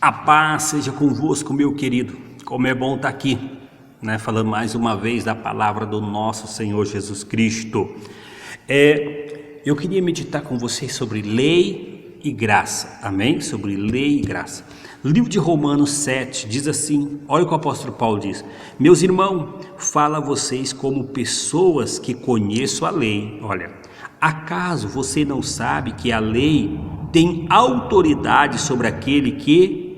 A paz seja convosco, meu querido. Como é bom estar aqui, falando mais uma vez da palavra do nosso Senhor Jesus Cristo. Eu queria meditar com vocês sobre lei e graça, amém? Sobre lei e graça. Livro de Romanos 7 diz assim, olha o que o apóstolo Paulo diz: meus irmãos, falo a vocês como pessoas que conheço a lei. Olha, acaso você não sabe que a lei tem autoridade sobre aquele que...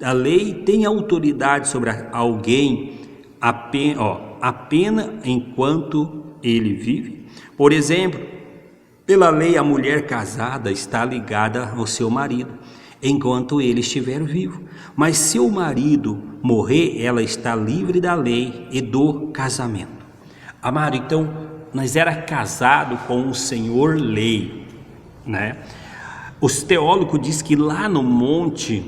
a lei tem autoridade sobre alguém apenas enquanto ele vive? Por exemplo, pela lei a mulher casada está ligada ao seu marido enquanto ele estiver vivo, mas se o marido morrer, ela está livre da lei e do casamento. Amado, então nós era casado com o Senhor lei, Os teólogos dizem que lá no monte,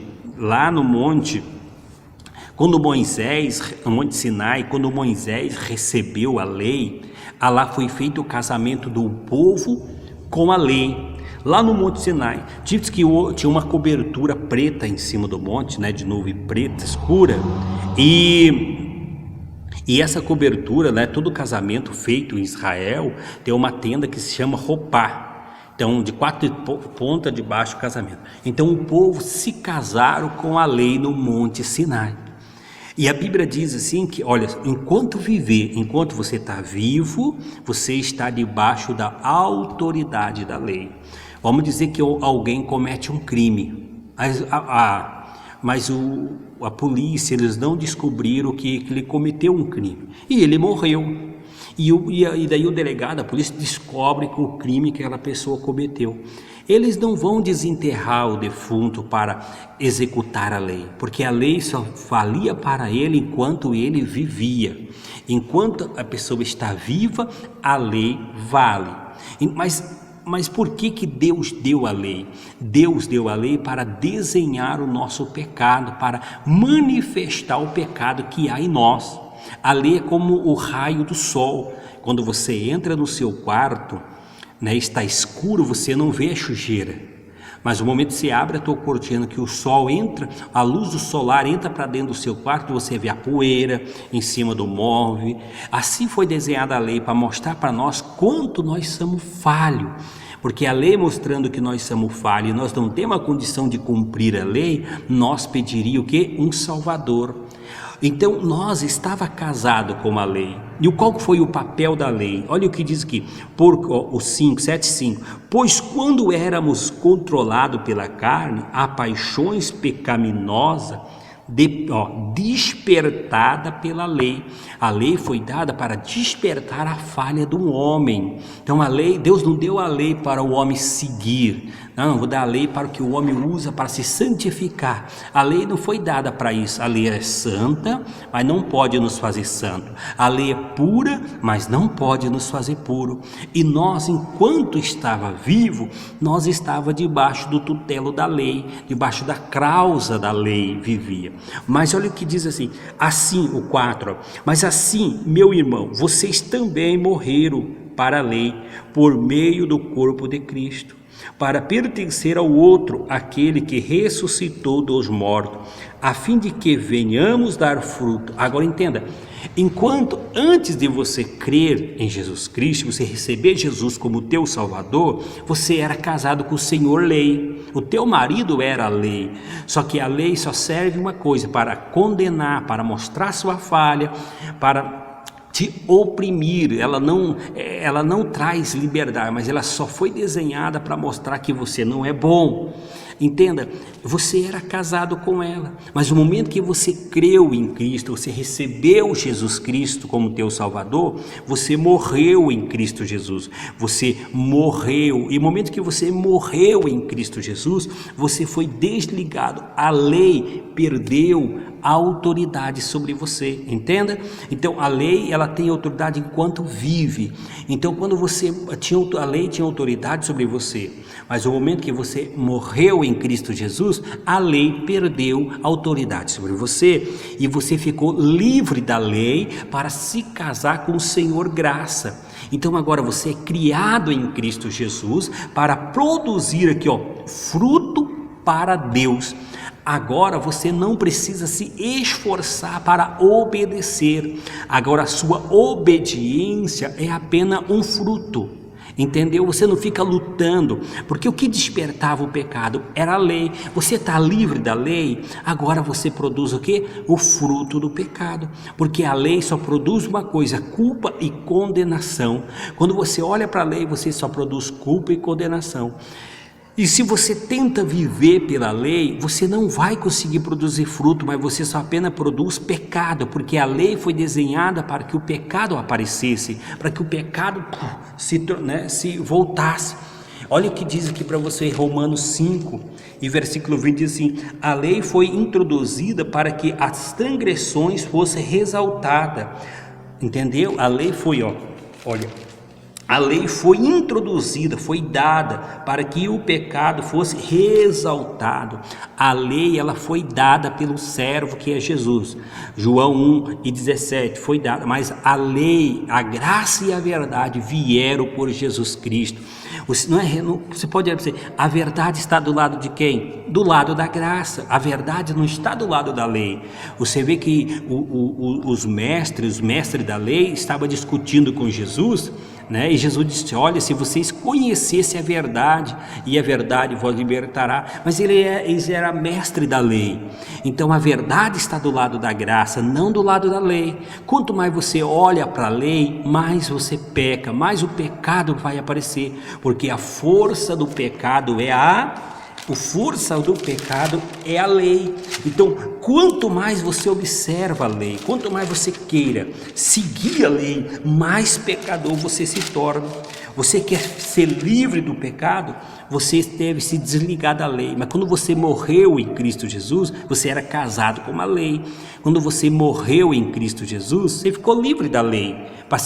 quando no Monte Sinai, quando Moisés recebeu a lei, lá foi feito o casamento do povo com a lei. Lá no Monte Sinai, diz que tinha uma cobertura preta em cima do monte, de nuvem preta escura, e essa cobertura, todo casamento feito em Israel tem uma tenda que se chama ropá. Então, de 4 pontas debaixo do casamento. Então, o povo se casaram com a lei no Monte Sinai. E a Bíblia diz assim que, olha, enquanto você está vivo, você está debaixo da autoridade da lei. Vamos dizer que alguém comete um crime, mas a polícia, eles não descobriram que ele cometeu um crime. E ele morreu. E daí o delegado, a polícia, descobre que o crime que aquela pessoa cometeu. Eles não vão desenterrar o defunto para executar a lei, porque a lei só valia para ele enquanto ele vivia. Enquanto a pessoa está viva, a lei vale. Mas por que Deus deu a lei? Deus deu a lei para desenhar o nosso pecado, para manifestar o pecado que há em nós. A lei é como o raio do sol. Quando você entra no seu quarto, está escuro, você não vê a sujeira. Mas no momento que você abre a tua cortina, que o sol entra, a luz do solar entra para dentro do seu quarto, você vê a poeira em cima do móvel. Assim foi desenhada a lei, para mostrar para nós quanto nós somos falhos. Porque a lei mostrando que nós somos falhos e nós não temos a condição de cumprir a lei, nós pediríamos o quê? Um Salvador. Então nós estava casado com a lei. E qual foi o papel da lei? Olha o que diz aqui, o 7:5. Pois quando éramos controlados pela carne, a paixões pecaminosas, despertada pela lei. A lei foi dada para despertar a falha do homem. Então a lei, Deus não deu a lei para o homem seguir. Não, vou dar a lei para o que o homem usa para se santificar. A lei não foi dada para isso. A lei é santa, mas não pode nos fazer santo. A lei é pura, mas não pode nos fazer puro. E nós, enquanto estava vivo, nós estava debaixo do tutelo da lei, debaixo da causa da lei vivia. Mas olha o que diz assim o 4, mas assim, meu irmão, vocês também morreram para a lei, por meio do corpo de Cristo, para pertencer ao outro, aquele que ressuscitou dos mortos, a fim de que venhamos dar fruto. Agora entenda, antes de você crer em Jesus Cristo, você receber Jesus como teu Salvador, você era casado com o Senhor lei, o teu marido era a lei, só que a lei só serve uma coisa, para condenar, para mostrar sua falha, para te oprimir. Ela não traz liberdade, mas ela só foi desenhada para mostrar que você não é bom. Entenda, você era casado com ela, mas no momento que você creu em Cristo, você recebeu Jesus Cristo como teu Salvador, você morreu em Cristo Jesus, você morreu, e no momento que você morreu em Cristo Jesus, você foi desligado, a lei perdeu a autoridade sobre você, entenda? Então a lei, ela tem autoridade enquanto vive. Então quando a lei tinha autoridade sobre você, mas no momento que você morreu em Cristo Jesus, a lei perdeu a autoridade sobre você e você ficou livre da lei para se casar com o Senhor graça. Então agora você é criado em Cristo Jesus para produzir aqui, fruto para Deus. Agora você não precisa se esforçar para obedecer. Agora a sua obediência é apenas um fruto. Entendeu? Você não fica lutando, porque o que despertava o pecado era a lei. Você está livre da lei, agora você produz o quê? O fruto do pecado, porque a lei só produz uma coisa: culpa e condenação. Quando você olha para a lei, você só produz culpa e condenação. E se você tenta viver pela lei, você não vai conseguir produzir fruto, mas você só apenas produz pecado, porque a lei foi desenhada para que o pecado aparecesse, para que o pecado se voltasse. Olha o que diz aqui para você, Romanos 5, e versículo 20 diz assim: a lei foi introduzida para que as transgressões fossem ressaltadas. Entendeu? A lei foi, a lei foi introduzida, foi dada para que o pecado fosse ressaltado. A lei, ela foi dada pelo servo que é Jesus. João 1:17 foi dada, mas a lei, a graça e a verdade vieram por Jesus Cristo. Você pode dizer, a verdade está do lado de quem? Do lado da graça. A verdade não está do lado da lei. Você vê que os mestres da lei estavam discutindo com Jesus, né? E Jesus disse: olha, se vocês conhecessem a verdade, e a verdade vos libertará. Mas eles eram mestre da lei. Então a verdade está do lado da graça, não do lado da lei. Quanto mais você olha para a lei, mais você peca, mais o pecado vai aparecer, porque a força do pecado é a lei. Então, quanto mais você observa a lei, quanto mais você queira seguir a lei, mais pecador você se torna. Você quer ser livre do pecado, você deve se desligar da lei. Mas quando você morreu em Cristo Jesus, você era casado com a lei. Quando você morreu em Cristo Jesus, você ficou livre da lei.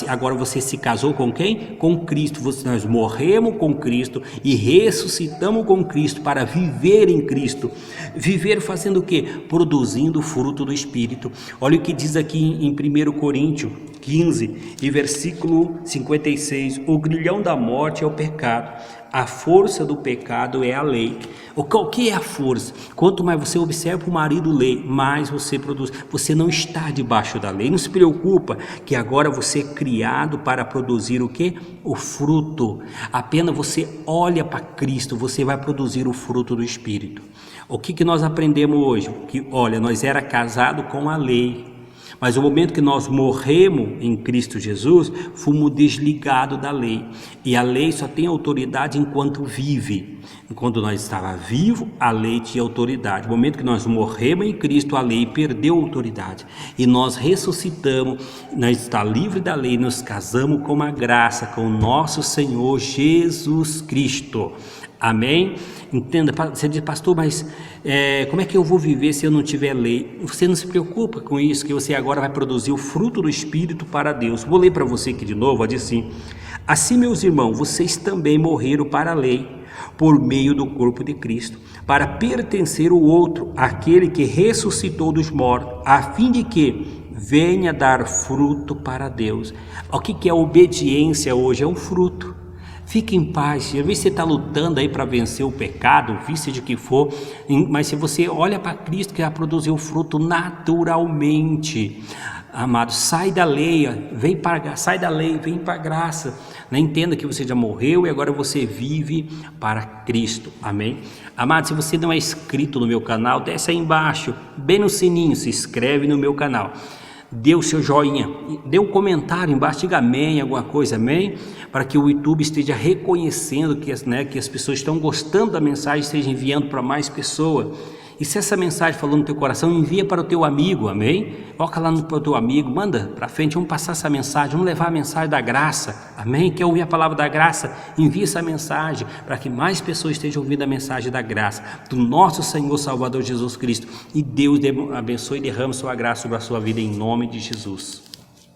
Agora você se casou com quem? Com Cristo. Nós morremos com Cristo e ressuscitamos com Cristo para viver em Cristo. Viver fazendo o quê? Produzindo o fruto do Espírito. Olha o que diz aqui em 1 Coríntios 15 e versículo 56: o grilhão da morte é o pecado, a força do pecado é a lei. O que é a força? Quanto mais você observa o marido ler, mais você produz. Você não está debaixo da lei. Não se preocupa que agora você é criado para produzir o que? O fruto. Apenas você olha para Cristo, você vai produzir o fruto do Espírito. O que nós aprendemos hoje? Que, olha, nós era casado com a lei, mas no momento que nós morremos em Cristo Jesus, fomos desligados da lei. E a lei só tem autoridade enquanto vive. Enquanto nós estávamos vivos, a lei tinha autoridade. No momento que nós morremos em Cristo, a lei perdeu autoridade. E nós ressuscitamos, nós estamos livres da lei, nos casamos com a graça, com o nosso Senhor Jesus Cristo. Amém? Entenda, você diz: pastor, mas como é que eu vou viver se eu não tiver lei? Você não se preocupa com isso, que você agora vai produzir o fruto do Espírito para Deus. Vou ler para você aqui de novo, diz assim: assim, meus irmãos, vocês também morreram para a lei, por meio do corpo de Cristo, para pertencer ao outro, aquele que ressuscitou dos mortos, a fim de que venha dar fruto para Deus. O que é obediência hoje? É um fruto. Fique em paz. Às vezes você está lutando aí para vencer o pecado, o vício de que for, mas se você olha para Cristo, que vai produzir o fruto naturalmente. Amado, sai da lei, vem para a graça. Entenda que você já morreu e agora você vive para Cristo. Amém? Amado, se você não é inscrito no meu canal, desce aí embaixo, bem no sininho, se inscreve no meu canal. Dê o seu joinha, dê um comentário embaixo, diga amém, alguma coisa, amém? Para que o YouTube esteja reconhecendo que as pessoas estão gostando da mensagem, esteja enviando para mais pessoas. E se essa mensagem falou no teu coração, envia para o teu amigo, amém? Coloca lá para o teu amigo, manda para frente, vamos passar essa mensagem, vamos levar a mensagem da graça, amém? Quer ouvir a palavra da graça? Envia essa mensagem para que mais pessoas estejam ouvindo a mensagem da graça, do nosso Senhor Salvador Jesus Cristo. E Deus abençoe e derrame sua graça sobre a sua vida em nome de Jesus.